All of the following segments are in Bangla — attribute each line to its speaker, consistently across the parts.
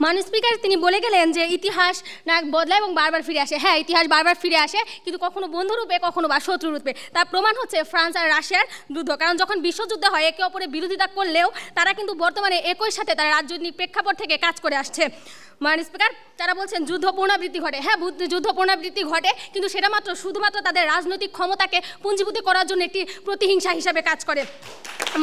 Speaker 1: মাননীয় স্পিকার তিনি বলে গেলেন যে ইতিহাস না বদলায় এবং বারবার ফিরে আসে। হ্যাঁ, ইতিহাস বারবার ফিরে আসে, কিন্তু কখনো বন্ধুরূপে কখনো বা শত্রুরূপে। তার প্রমাণ হচ্ছে ফ্রান্স আর রাশিয়ার যুদ্ধ। কারণ যখন বিশ্বযুদ্ধ হয় একে অপরের বিরোধিতা করলেও তারা কিন্তু বর্তমানে একই সাথে তারা রাজনৈতিক প্রেক্ষাপট থেকে কাজ করে আসছে। মাননীয় স্পিকার তারা বলছেন যুদ্ধ পুনরাবৃত্তি ঘটে। হ্যাঁ, যুদ্ধ পুনরাবৃত্তি ঘটে, কিন্তু সেটা শুধুমাত্র তাদের রাজনৈতিক ক্ষমতাকে পুঞ্জীভূত করার জন্য একটি প্রতিহিংসা হিসাবে কাজ করে।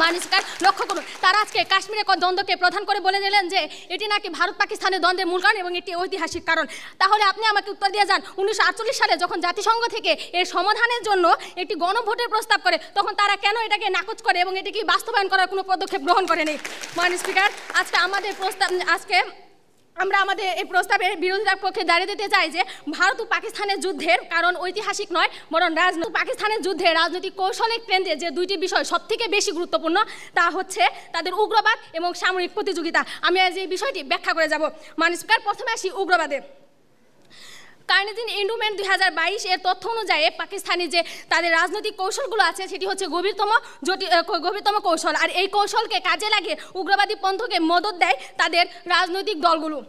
Speaker 1: মাননীয় স্পিকার লক্ষ্য করুন, তারা আজকে কাশ্মীরের দ্বন্দ্বকে প্রধান করে বলে দিলেন যে এটি নাকি ভারত পাকিস্তানের দ্বন্দ্বের মূল কারণ এবং এটি ঐতিহাসিক কারণ। তাহলে আপনি আমাকে উত্তর দিয়ে যান, 1948 সালে যখন জাতিসংঘ থেকে এর সমাধানের জন্য একটি গণভোটের প্রস্তাব করে, তখন তারা কেন এটাকে নাকচ করে এবং এটিকে বাস্তবায়ন করার কোনো পদক্ষেপ গ্রহণ করেনি? মাননীয় স্পিকার আজকে আমরা আমাদের এই প্রস্তাবের বিরোধিতার পক্ষে দাঁড়িয়ে দিতে চাই যে ভারত ও পাকিস্তানের যুদ্ধের কারণ ঐতিহাসিক নয়, বরং পাকিস্তানের যুদ্ধে রাজনৈতিক কৌশলের কেন্দ্রে যে দুইটি বিষয় সবথেকে বেশি গুরুত্বপূর্ণ তা হচ্ছে তাদের উগ্রবাদ এবং সামরিক প্রতিযোগিতা। আমি আজ এই বিষয়টি ব্যাখ্যা করে যাব। মাননীয় স্পিকার প্রথমে আসি উগ্রবাদে। কার্নেগি এন্ডোমেন্ট 2022 এর তথ্য অনুযায়ী পাকিস্তানি যে তাদের রাজনৈতিক কৌশলগুলো আছে সেটি হচ্ছে গভীরতম কৌশল, আর এই কৌশলকে কাজে লাগিয়ে উগ্রবাদী পন্থকে মদত দেয় তাদের রাজনৈতিক দলগুলো।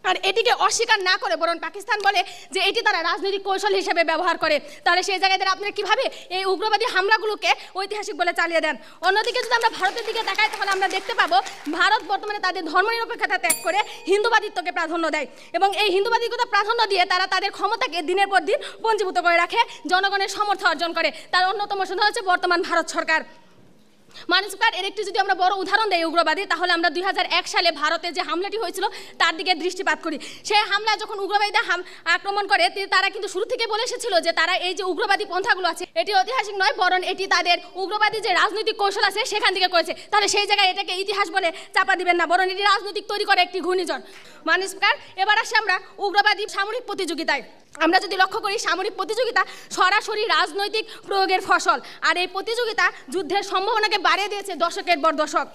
Speaker 1: আর এটিকে অস্বীকার না করে বরং পাকিস্তান বলে যে এটি তারা রাজনৈতিক কৌশল হিসেবে ব্যবহার করে। তাহলে সেই জায়গায় আপনারা কীভাবে এই উগ্রবাদী হামলাগুলোকে ঐতিহাসিক বলে চালিয়ে দেন? অন্যদিকে যদি আমরা ভারতের দিকে তাকাই তাহলে আমরা দেখতে পাবো ভারত বর্তমানে তাদের ধর্মনিরপেক্ষতা ত্যাগ করে হিন্দুবাদিত্বকে প্রাধান্য দেয় এবং এই হিন্দুবাদিত্বকে প্রাধান্য দিয়ে তারা তাদের ক্ষমতাকে দিনের পর দিন পঞ্জীভূত করে রাখে, জনগণের সমর্থন অর্জন করে। তার অন্যতম উদাহরণ হচ্ছে বর্তমান ভারত সরকার। মাননীয় স্পিকার এর একটি যদি আমরা বড় উদাহরণ দেই উগ্রবাদী, তাহলে আমরা 2001 সালে ভারতে যে হামলাটি হয়েছিল তার দিকে দৃষ্টিপাত করি। সেই হামলা যখন উগ্রবাদীদের আক্রমণ করে তারা কিন্তু শুরু থেকে বলে এসেছিল যে তারা এই যে উগ্রবাদী পন্থাগুলো আছে এটি ঐতিহাসিক নয়, বরং এটি তাদের উগ্রবাদী যে রাজনৈতিক কৌশল আছে সেখান থেকে করেছে। তাহলে সেই জায়গায় এটাকে ইতিহাস বলে চাপা দিবেন না, বরং এটি রাজনৈতিক তৈরি করে একটি ঘূর্ণিঝড়। মাননীয় স্পিকার এবার আসি আমরা উগ্রবাদী সামরিক প্রতিযোগিতায়। আমরা যদি লক্ষ্য করি সামরিক প্রতিযোগিতা সরাসরি রাজনৈতিক প্রয়োগের ফসল, আর এই প্রতিযোগিতা যুদ্ধের সম্ভাবনাকে বাড়িয়ে দিয়েছে দশকের পর দশক।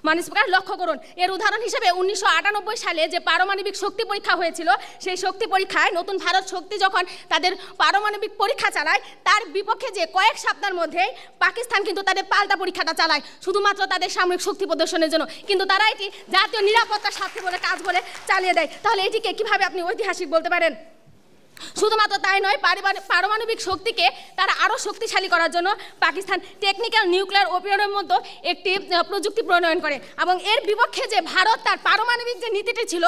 Speaker 1: মাননীয় স্পিকার লক্ষ্য করুন, এর উদাহরণ হিসেবে 1998 সালে যে পারমাণবিক শক্তি পরীক্ষা হয়েছিল, সেই শক্তি পরীক্ষায় নতুন ভারত শক্তি যখন তাদের পারমাণবিক পরীক্ষা চালায় তার বিপক্ষে যে কয়েক সপ্তাহের মধ্যেই পাকিস্তান কিন্তু তাদের পাল্টা পরীক্ষাটা চালায় শুধুমাত্র তাদের সামরিক শক্তি প্রদর্শনের জন্য, কিন্তু তারা এটি জাতীয় নিরাপত্তার স্বার্থে বলে কাজ বলে চালিয়ে দেয়। তাহলে এটিকে কিভাবে আপনি ঐতিহাসিক বলতে পারেন? শুধুমাত্র তাই নয়, পারমাণবিক শক্তিকে তারা আরও শক্তিশালী করার জন্য পাকিস্তান টেকনিক্যাল নিউক্লিয়ার ওয়েপনের মতো একটি প্রযুক্তি প্রণয়ন করে এবং এর বিপক্ষে যে ভারত তার পারমাণবিক যে নীতিটি ছিল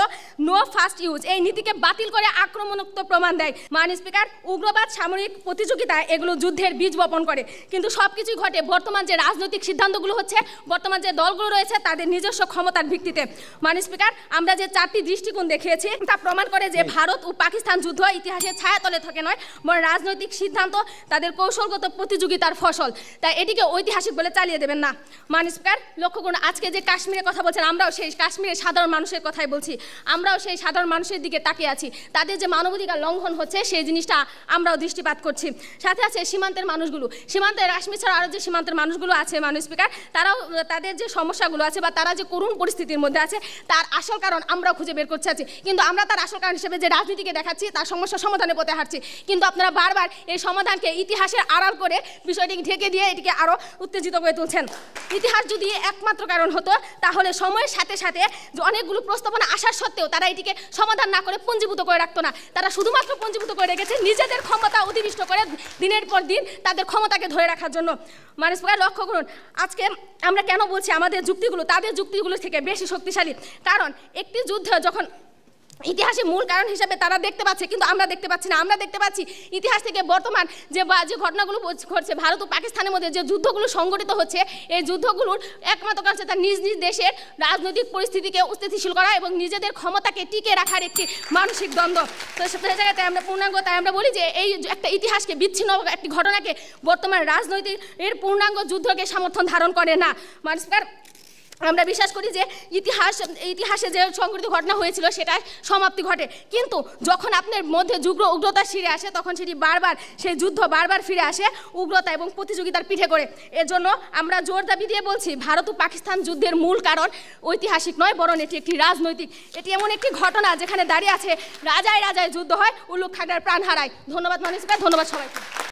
Speaker 1: নো ফার্স্ট ইউজ, এই নীতিকে বাতিল করে আক্রমণাত্মক প্রমাণ দেয়। মাননীয় স্পিকার উগ্রবাদ সামরিক প্রতিযোগিতা এগুলো যুদ্ধের বীজ বপন করে, কিন্তু সব কিছুই ঘটে বর্তমান যে রাজনৈতিক সিদ্ধান্তগুলো হচ্ছে, বর্তমান যে দলগুলো রয়েছে তাদের নিজস্ব ক্ষমতার ভিত্তিতে। মাননীয় স্পিকার আমরা যে 4টি দৃষ্টিকোণ দেখিয়েছি তা প্রমাণ করে যে ভারত ও পাকিস্তান যুদ্ধ ইতিহাসের ছায়াতলে থাকে নয়, বরং রাজনৈতিক সিদ্ধান্ত তাদের কৌশলগত প্রতিযোগিতার ফসল। তাই এটিকে ঐতিহাসিক বলে চালিয়ে দেবেন না। মাননীয় স্পিকার লক্ষ্য করুন, আজকে যে কাশ্মীরের কথা বলছেন আমরাও সেই কাশ্মীরের সাধারণ মানুষের কথাই বলছি। আমরাও সেই সাধারণ মানুষের দিকে তাকিয়ে আছি, তাদের যে মানবাধিকার লঙ্ঘন হচ্ছে সেই জিনিসটা আমরাও দৃষ্টিপাত করছি। সাথে আছে সীমান্তের মানুষগুলো, সীমান্তের কাশ্মীর ছাড়া আরও যে সীমান্তের মানুষগুলো আছে মাননীয় স্পিকার, তারাও তাদের যে সমস্যাগুলো আছে বা তারা যে করুণ পরিস্থিতির মধ্যে আছে তার আসল কারণ আমরাও খুঁজে বের করতে আছি, কিন্তু আমরা তার আসল কারণ হিসেবে যে রাজনীতিকে দেখাচ্ছি তার সমস্যা সমাধানের পথে হাঁটছি, কিন্তু আপনারা বারবার এই সমাধানকে ইতিহাসের আড়াল করে বিষয়টিকে ঢেকে দিয়ে এটিকে আরও উত্তেজিত করে তুলছেন। ইতিহাস যদি একমাত্র কারণ হতো তাহলে সময়ের সাথে সাথে যে অনেকগুলো প্রস্তাবনা আসার সত্ত্বেও তারা এটিকে সমাধান না করে পঞ্জীভূত করে রাখতো না। তারা শুধুমাত্র পঞ্জীভূত করে রেখেছে নিজেদের ক্ষমতা অধিবিষ্ট করে দিনের পর দিন তাদের ক্ষমতাকে ধরে রাখার জন্য। মাননীয় স্পিকার লক্ষ্য করুন, আজকে আমরা কেন বলছি আমাদের যুক্তিগুলো তাদের যুক্তিগুলো থেকে বেশি শক্তিশালী, কারণ একটি যুদ্ধ যখন ইতিহাসে মূল কারণ হিসেবে তারা দেখতে পাচ্ছে কিন্তু আমরা দেখতে পাচ্ছি না। আমরা দেখতে পাচ্ছি ইতিহাস থেকে বর্তমান যে ঘটনাগুলো ঘটছে ভারত ও পাকিস্তানের মধ্যে যে যুদ্ধগুলো সংঘটিত হচ্ছে, এই যুদ্ধগুলোর একমাত্র কারণ হচ্ছে তার নিজ নিজ দেশের রাজনৈতিক পরিস্থিতিকে স্থিতিশীল করা এবং নিজেদের ক্ষমতাকে টিকে রাখার একটি মানসিক দ্বন্দ্ব। তো সেই জায়গাতে আমরা তাই আমরা বলি যে এই একটা ইতিহাসকে বিচ্ছিন্ন একটি ঘটনাকে বর্তমান রাজনৈতিক এর পূর্ণাঙ্গ যুদ্ধকে সমর্থন ধারণ করে না। মাননীয় স্পিকার আমরা বিশ্বাস করি যে ইতিহাসে যে সংঘটিত ঘটনা হয়েছিল সেটাই সমাপ্তি ঘটে, কিন্তু যখন আপনার মধ্যে উগ্রতা ফিরে আসে তখন সেটি সেই যুদ্ধ বারবার ফিরে আসে উগ্রতা এবং প্রতিযোগিতার পিঠে করে। এর জন্য আমরা জোর দাবি দিয়ে বলছি ভারত ও পাকিস্তান যুদ্ধের মূল কারণ ঐতিহাসিক নয়, বরং এটি একটি রাজনৈতিক। এটি এমন একটি ঘটনা যেখানে দাঁড়িয়ে আছে রাজায় রাজায় যুদ্ধ হয়, উলুক খাগড়ার প্রাণ হারায়। ধন্যবাদ মাননীয় স্পিকার, ধন্যবাদ সবাইকে।